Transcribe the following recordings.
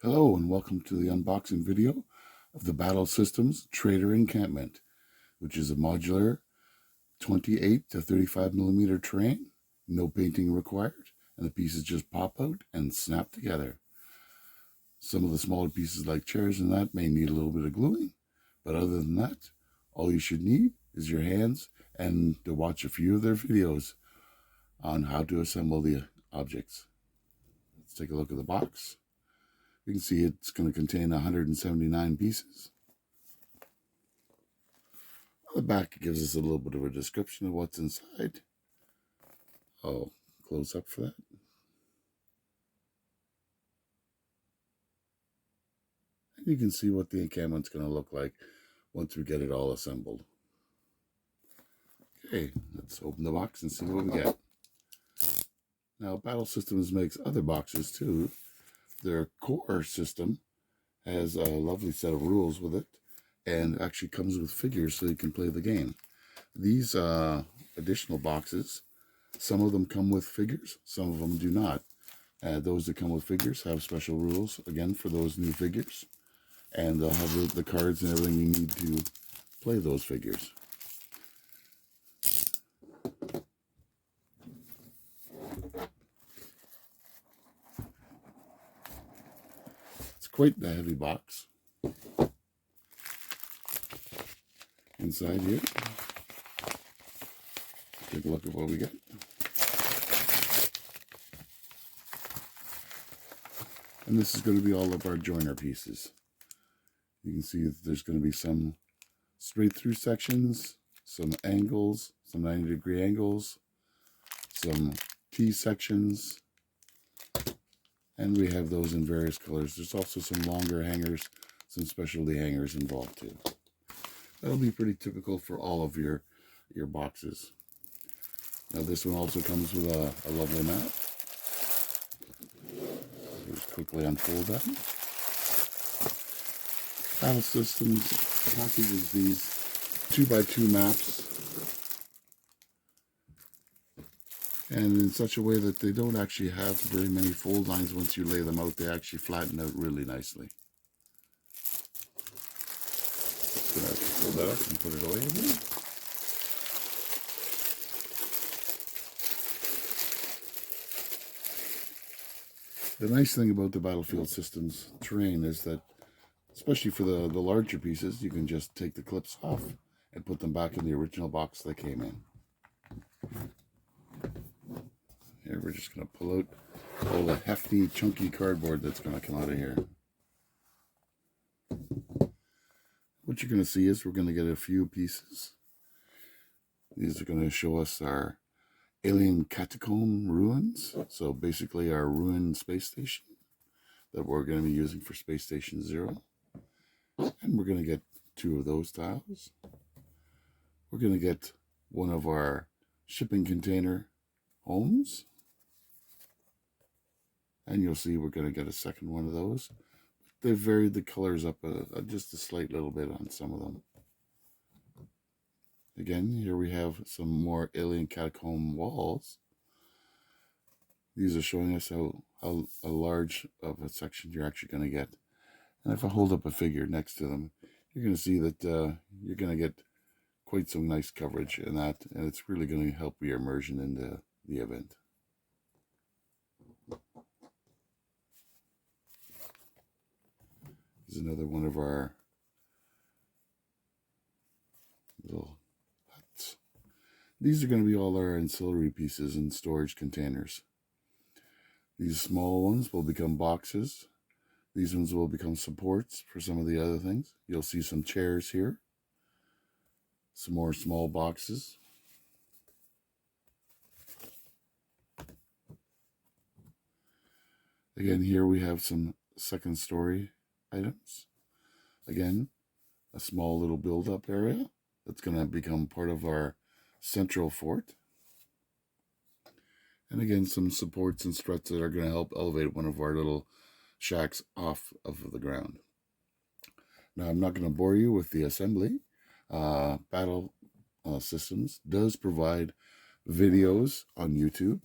Hello and welcome to the unboxing video of the Battle Systems Trader Encampment, which is a modular 28 to 35 millimeter terrain, no painting required, and the pieces just pop out and snap together. Some of the smaller pieces like chairs and that may need a little bit of gluing, but other than that, all you should need is your hands and to watch a few of their videos on how to assemble the objects. Let's take a look at the box. You can see it's going to contain 179 pieces. On the back, it gives us a little bit of a description of what's inside. I'll close up for that. And you can see what the encampment's going to look like once we get it all assembled. Okay, let's open the box and see what we get. Now, Battle Systems makes other boxes too. Their core system has a lovely set of rules with it and actually comes with figures so you can play the game. These additional boxes, some of them come with figures, some of them do not. Those that come with figures have special rules, again, for those new figures. And they'll have the cards and everything you need to play those figures. It's quite a heavy box. Inside here, take a look at what we get. And this is going to be all of our joiner pieces. You can see that there's going to be some straight through sections, some angles, some 90-degree angles, some T sections, and we have those in various colors. There's also some longer hangers, some specialty hangers involved too. That'll be pretty typical for all of your boxes. Now this one also comes with a lovely map. Just quickly unfold that. Battle Systems packages these 2x2 maps, and in such a way that they don't actually have very many fold lines. Once you lay them out, they actually flatten out really nicely. Just gonna pull that up and put it away again. The nice thing about the Battlefield Systems terrain is that, especially for the larger pieces, you can just take the clips off and put them back in the original box they came in. Here we're just going to pull out all the hefty, chunky cardboard that's going to come out of here. What you're going to see is we're going to get a few pieces. These are going to show us our alien catacomb ruins. So basically our ruined space station that we're going to be using for Space Station 0. And we're going to get 2 of those tiles. We're going to get one of our shipping container homes. And you'll see we're going to get a second one of those. They've varied the colors up just a slight little bit on some of them. Again, here we have some more alien catacomb walls. These are showing us how large of a section you're actually going to get. And if I hold up a figure next to them, you're going to see that you're going to get quite some nice coverage in that, and it's really going to help your immersion in the event. Here's another one of our little huts. These are going to be all our ancillary pieces and storage containers. These small ones will become boxes. These ones will become supports for some of the other things. You'll see some chairs here. Some more small boxes. Again, here we have some second story items. Again, a small little build-up area that's going to become part of our central fort. And again, some supports and struts that are going to help elevate one of our little shacks off of the ground. Now, I'm not going to bore you with the assembly. Battle Systems does provide videos on YouTube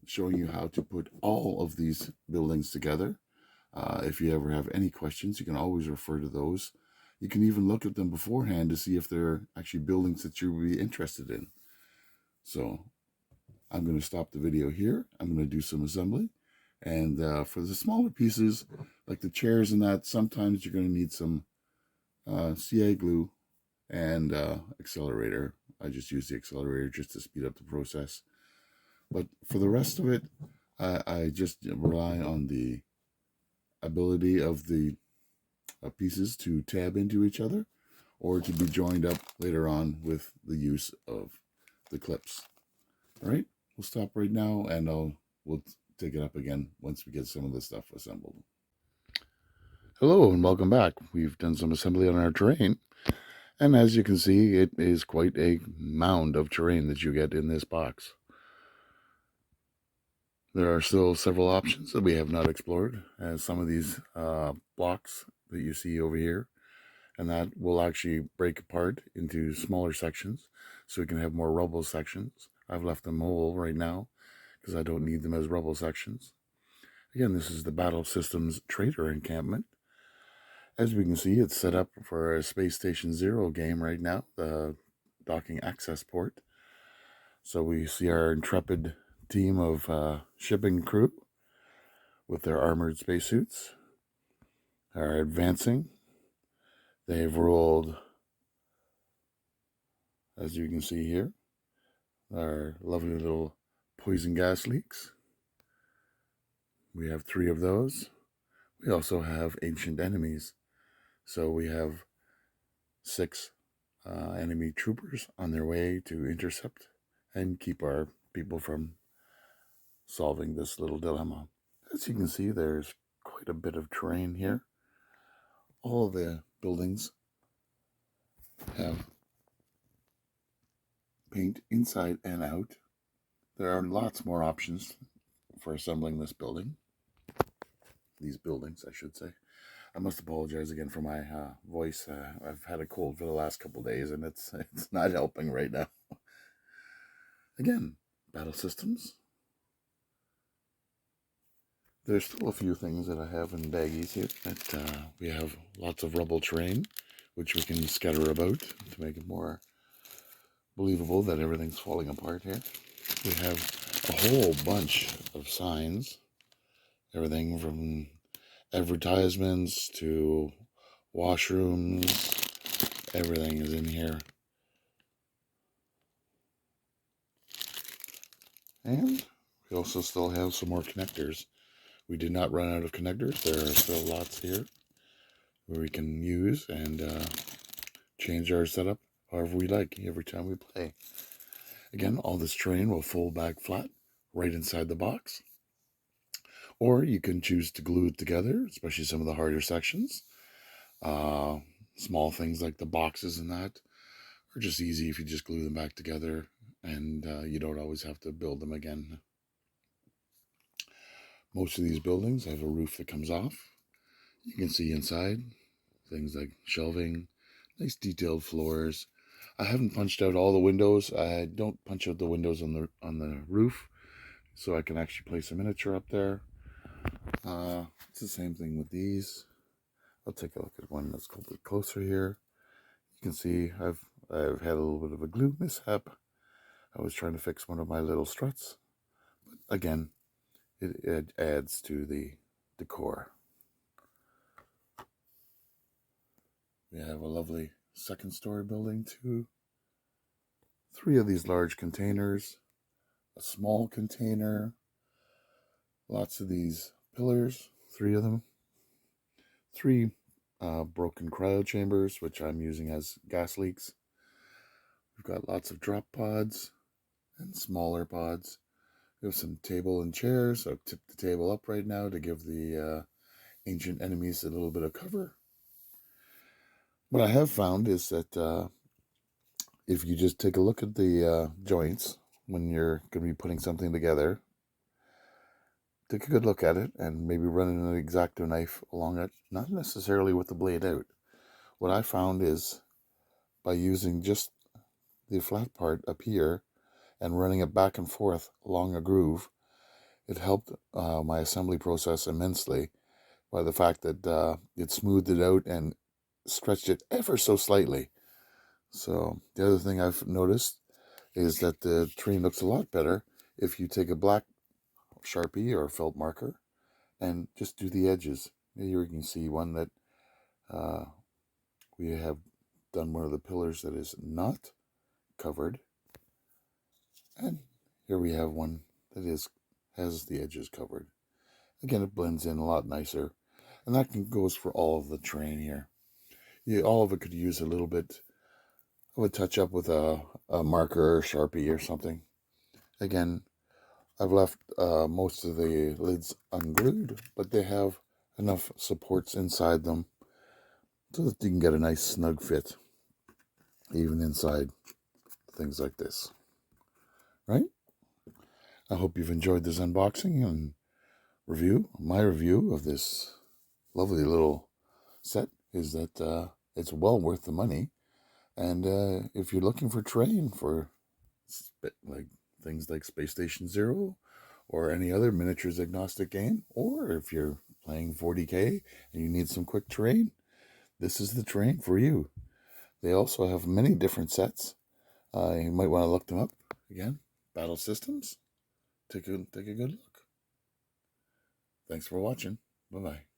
showing you how to put all of these buildings together. If you ever have any questions, you can always refer to those. You can even look at them beforehand to see if they're actually buildings that you would be interested in. So I'm going to stop the video here. I'm going to do some assembly. And for the smaller pieces, like the chairs and that, sometimes you're going to need some CA glue and accelerator. I just use the accelerator just to speed up the process. But for the rest of it, I just rely on the ability of the pieces to tab into each other or to be joined up later on with the use of the clips. All right, we'll stop right now and we'll take it up again once we get some of the stuff assembled. Hello and welcome back. We've done some assembly on our terrain, and as you can see, it is quite a mound of terrain that you get in this box. There are still several options that we have not explored, as some of these blocks that you see over here, and that will actually break apart into smaller sections so we can have more rubble sections. I've left them whole right now because I don't need them as rubble sections. Again, this is the Battle Systems Trader Encampment. As we can see, it's set up for a Space Station Zero game right now, the docking access port. So we see our intrepid team of shipping crew with their armored spacesuits are advancing. They've rolled, as you can see here, our lovely little poison gas leaks. We have 3 of those. We also have ancient enemies. So we have 6 enemy troopers on their way to intercept and keep our people from solving this little dilemma. As you can see, there's quite a bit of terrain here. All the buildings have paint inside and out. There are lots more options for assembling this building. These buildings, I should say. I must apologize again for my voice. I've had a cold for the last couple of days, and it's not helping right now. Again, Battle Systems. There's still a few things that I have in baggies here. That we have lots of rubble terrain, which we can scatter about to make it more believable that everything's falling apart here. We have a whole bunch of signs. Everything from advertisements to washrooms, everything is in here. And we also still have some more connectors. We did not run out of connectors. There are still lots here where we can use and change our setup however we like every time we play. Again, all this terrain will fold back flat right inside the box. Or you can choose to glue it together, especially some of the harder sections. Small things like the boxes and that are just easy if you just glue them back together, and you don't always have to build them again. Most of these buildings have a roof that comes off. You can see inside things like shelving, nice detailed floors. I haven't punched out all the windows. I don't punch out the windows on the roof, so I can actually place a miniature up there. It's the same thing with these. I'll take a look at one that's a little bit closer here. You can see I've had a little bit of a glue mishap. I was trying to fix one of my little struts, but again, it adds to the decor. We have a lovely second story building too. 3 of these large containers, a small container, lots of these pillars, 3 of them, 3 broken cryo chambers, which I'm using as gas leaks. We've got lots of drop pods and smaller pods. We have some table and chairs. I've tipped the table up right now to give the ancient enemies a little bit of cover. What I have found is that if you just take a look at the joints when you're going to be putting something together, take a good look at it and maybe run an X-Acto knife along it, not necessarily with the blade out. What I found is by using just the flat part up here and running it back and forth along a groove, it helped my assembly process immensely by the fact that it smoothed it out and stretched it ever so slightly. So the other thing I've noticed is that the terrain looks a lot better if you take a black Sharpie or a felt marker and just do the edges. Here you can see one that we have done one of the pillars that is not covered, and here we have one that has the edges covered. Again, it blends in a lot nicer, and that goes for all of the terrain here. All of it could use a little bit of a touch up with a marker or Sharpie or something. Again, I've left most of the lids unglued, but they have enough supports inside them so that you can get a nice snug fit, even inside things like this. Right? I hope you've enjoyed this unboxing and my review of this lovely little set is that it's well worth the money. And if you're looking for terrain for like things like Space Station Zero or any other miniatures agnostic game, or if you're playing 40K and you need some quick terrain, this is the terrain for you. They also have many different sets. You might want to look them up. Again, Battle Systems. Take a good look. Thanks for watching. Bye-bye.